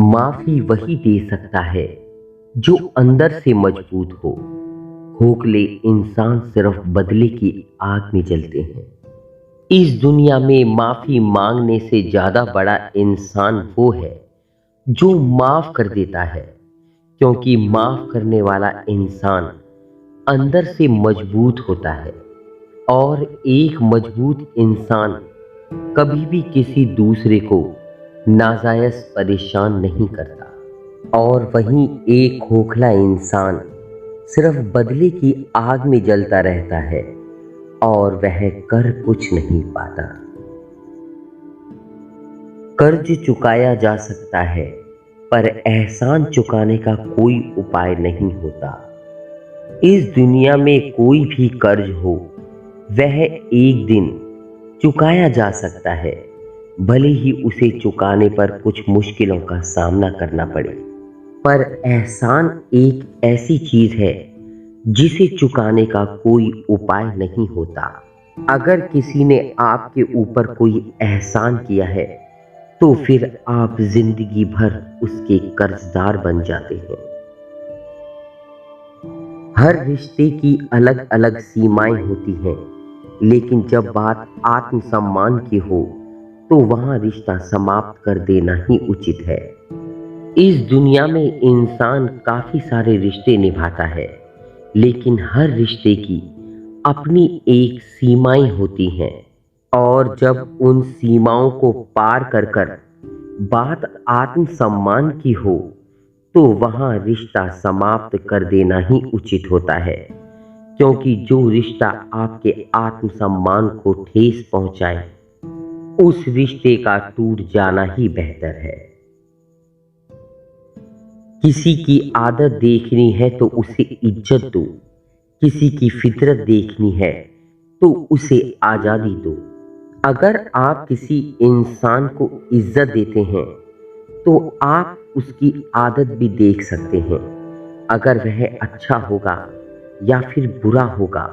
माफी वही दे सकता है जो अंदर से मजबूत हो। खोखले इंसान सिर्फ बदले की आग में जलते हैं। इस दुनिया में माफी मांगने से ज्यादा बड़ा इंसान वो है जो माफ कर देता है, क्योंकि माफ करने वाला इंसान अंदर से मजबूत होता है। और एक मजबूत इंसान कभी भी किसी दूसरे को नाजायज परेशान नहीं करता। और वहीं एक खोखला इंसान सिर्फ बदले की आग में जलता रहता है और वह कर कुछ नहीं पाता। कर्ज चुकाया जा सकता है, पर एहसान चुकाने का कोई उपाय नहीं होता। इस दुनिया में कोई भी कर्ज हो, वह एक दिन चुकाया जा सकता है, भले ही उसे चुकाने पर कुछ मुश्किलों का सामना करना पड़े। पर एहसान एक ऐसी चीज है जिसे चुकाने का कोई उपाय नहीं होता। अगर किसी ने आपके ऊपर कोई एहसान किया है तो फिर आप जिंदगी भर उसके कर्जदार बन जाते हैं। हर रिश्ते की अलग अलग सीमाएं होती हैं, लेकिन जब बात आत्मसम्मान की हो तो वहां रिश्ता समाप्त कर देना ही उचित है। इस दुनिया में इंसान काफी सारे रिश्ते निभाता है, लेकिन हर रिश्ते की अपनी एक सीमाएं होती हैं। और जब उन सीमाओं को पार कर कर बात आत्मसम्मान की हो तो वहां रिश्ता समाप्त कर देना ही उचित होता है, क्योंकि जो रिश्ता आपके आत्मसम्मान को ठेस पहुंचाए, उस रिश्ते का टूट जाना ही बेहतर है। किसी की आदत देखनी है तो उसे इज्जत दो, किसी की फितरत देखनी है तो उसे आजादी दो। अगर आप किसी इंसान को इज्जत देते हैं तो आप उसकी आदत भी देख सकते हैं। अगर वह अच्छा होगा या फिर बुरा होगा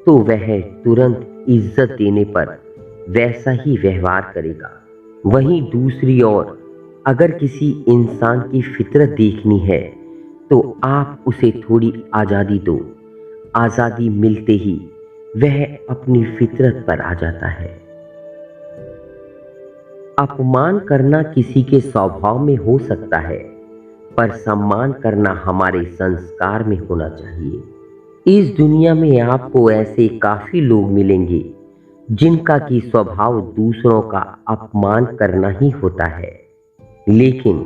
तो वह तुरंत इज्जत देने पर वैसा ही व्यवहार करेगा। वहीं दूसरी ओर अगर किसी इंसान की फितरत देखनी है तो आप उसे थोड़ी आज़ादी दो। आज़ादी मिलते ही वह अपनी फितरत पर आ जाता है। अपमान करना किसी के स्वभाव में हो सकता है, पर सम्मान करना हमारे संस्कार में होना चाहिए। इस दुनिया में आपको ऐसे काफी लोग मिलेंगे जिनका की स्वभाव दूसरों का अपमान करना ही होता है, लेकिन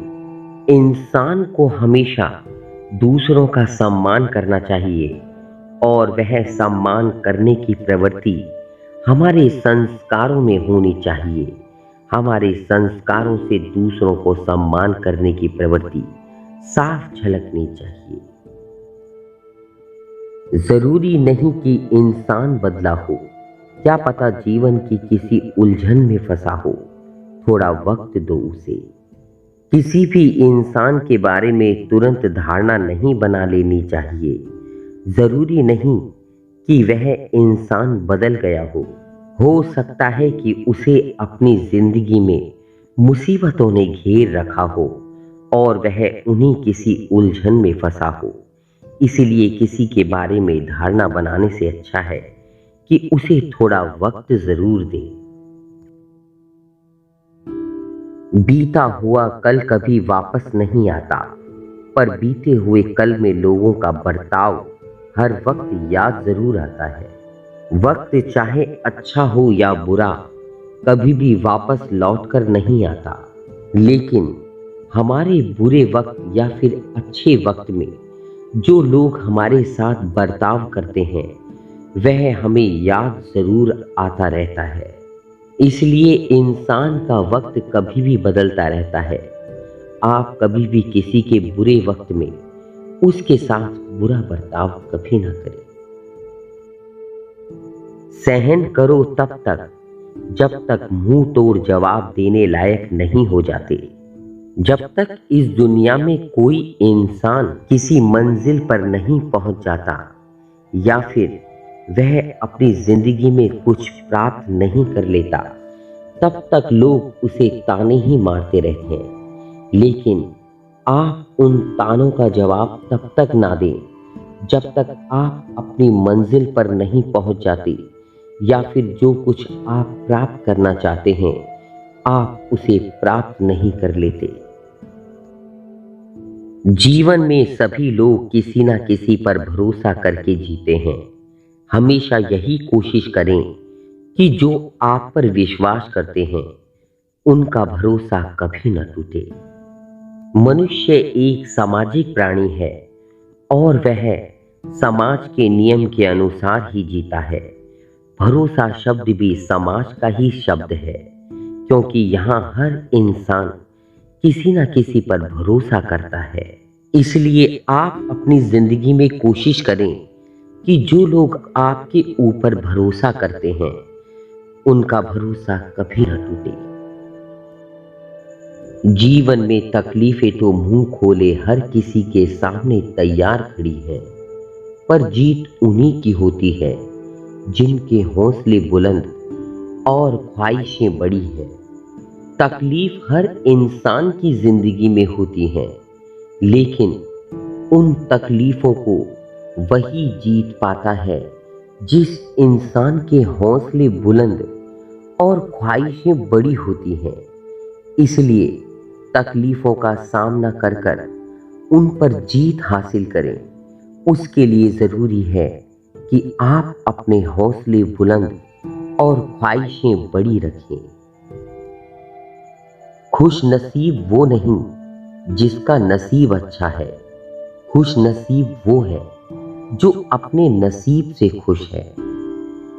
इंसान को हमेशा दूसरों का सम्मान करना चाहिए। और वह सम्मान करने की प्रवृत्ति हमारे संस्कारों में होनी चाहिए। हमारे संस्कारों से दूसरों को सम्मान करने की प्रवृत्ति साफ झलकनी चाहिए। जरूरी नहीं कि इंसान बदला हो, क्या पता जीवन की किसी उलझन में फंसा हो। थोड़ा वक्त दो उसे। किसी भी इंसान के बारे में तुरंत धारणा नहीं बना लेनी चाहिए। जरूरी नहीं कि वह इंसान बदल गया हो सकता है कि उसे अपनी जिंदगी में मुसीबतों ने घेर रखा हो और वह उन्हीं किसी उलझन में फंसा हो। इसीलिए किसी के बारे में धारणा बनाने से अच्छा है कि उसे थोड़ा वक्त जरूर दे। बीता हुआ कल कभी वापस नहीं आता, पर बीते हुए कल में लोगों का बर्ताव हर वक्त याद जरूर आता है। वक्त चाहे अच्छा हो या बुरा, कभी भी वापस लौटकर नहीं आता, लेकिन हमारे बुरे वक्त या फिर अच्छे वक्त में जो लोग हमारे साथ बर्ताव करते हैं वह हमें याद जरूर आता रहता है। इसलिए इंसान का वक्त कभी भी बदलता रहता है। आप कभी भी किसी के बुरे वक्त में उसके साथ बुरा बर्ताव कभी ना करें। सहन करो तब तक जब तक मुंह तोड़ जवाब देने लायक नहीं हो जाते। जब तक इस दुनिया में कोई इंसान किसी मंजिल पर नहीं पहुंच जाता या फिर वह अपनी जिंदगी में कुछ प्राप्त नहीं कर लेता, तब तक लोग उसे ताने ही मारते रहते हैं। लेकिन आप उन तानों का जवाब तब तक ना दें जब तक आप अपनी मंजिल पर नहीं पहुंच जाते, या फिर जो कुछ आप प्राप्त करना चाहते हैं आप उसे प्राप्त नहीं कर लेते। जीवन में सभी लोग किसी ना किसी पर भरोसा करके जीते हैं। हमेशा यही कोशिश करें कि जो आप पर विश्वास करते हैं उनका भरोसा कभी न टूटे। मनुष्य एक सामाजिक प्राणी है और वह समाज के नियम के अनुसार ही जीता है। भरोसा शब्द भी समाज का ही शब्द है, क्योंकि यहाँ हर इंसान किसी न किसी पर भरोसा करता है। इसलिए आप अपनी जिंदगी में कोशिश करें कि जो लोग आपके ऊपर भरोसा करते हैं उनका भरोसा कभी न टूटे। जीवन में तकलीफें तो मुंह खोले हर किसी के सामने तैयार खड़ी हैं, पर जीत उन्हीं की होती है जिनके हौसले बुलंद और ख्वाहिशें बड़ी हैं। तकलीफ हर इंसान की जिंदगी में होती हैं, लेकिन उन तकलीफों को वही जीत पाता है जिस इंसान के हौसले बुलंद और ख्वाहिशें बड़ी होती हैं। इसलिए तकलीफों का सामना कर कर उन पर जीत हासिल करें। उसके लिए ज़रूरी है कि आप अपने हौसले बुलंद और ख्वाहिशें बड़ी रखें। खुश नसीब वो नहीं जिसका नसीब अच्छा है, खुश नसीब वो है जो अपने नसीब से खुश है।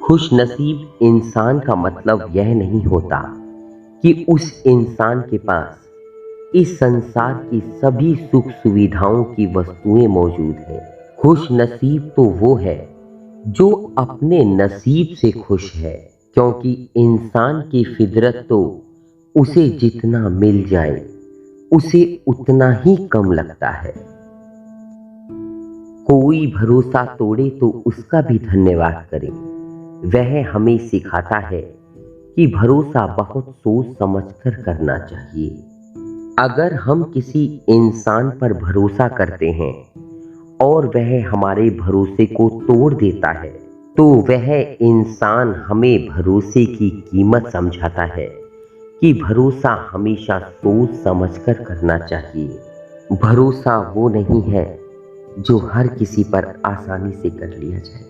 खुश नसीब इंसान का मतलब यह नहीं होता कि उस इंसान के पास इस संसार की सभी सुख सुविधाओं की वस्तुएं मौजूद हैं। खुश नसीब तो वो है जो अपने नसीब से खुश है, क्योंकि इंसान की फितरत तो उसे जितना मिल जाए उसे उतना ही कम लगता है। कोई भरोसा तोड़े तो उसका भी धन्यवाद करें। वह हमें सिखाता है कि भरोसा बहुत सोच समझकर करना चाहिए। अगर हम किसी इंसान पर भरोसा करते हैं और वह हमारे भरोसे को तोड़ देता है, तो वह इंसान हमें भरोसे की कीमत समझाता है कि भरोसा हमेशा सोच समझकर करना चाहिए। भरोसा वो नहीं है जो हर किसी पर आसानी से कर लिया जाए।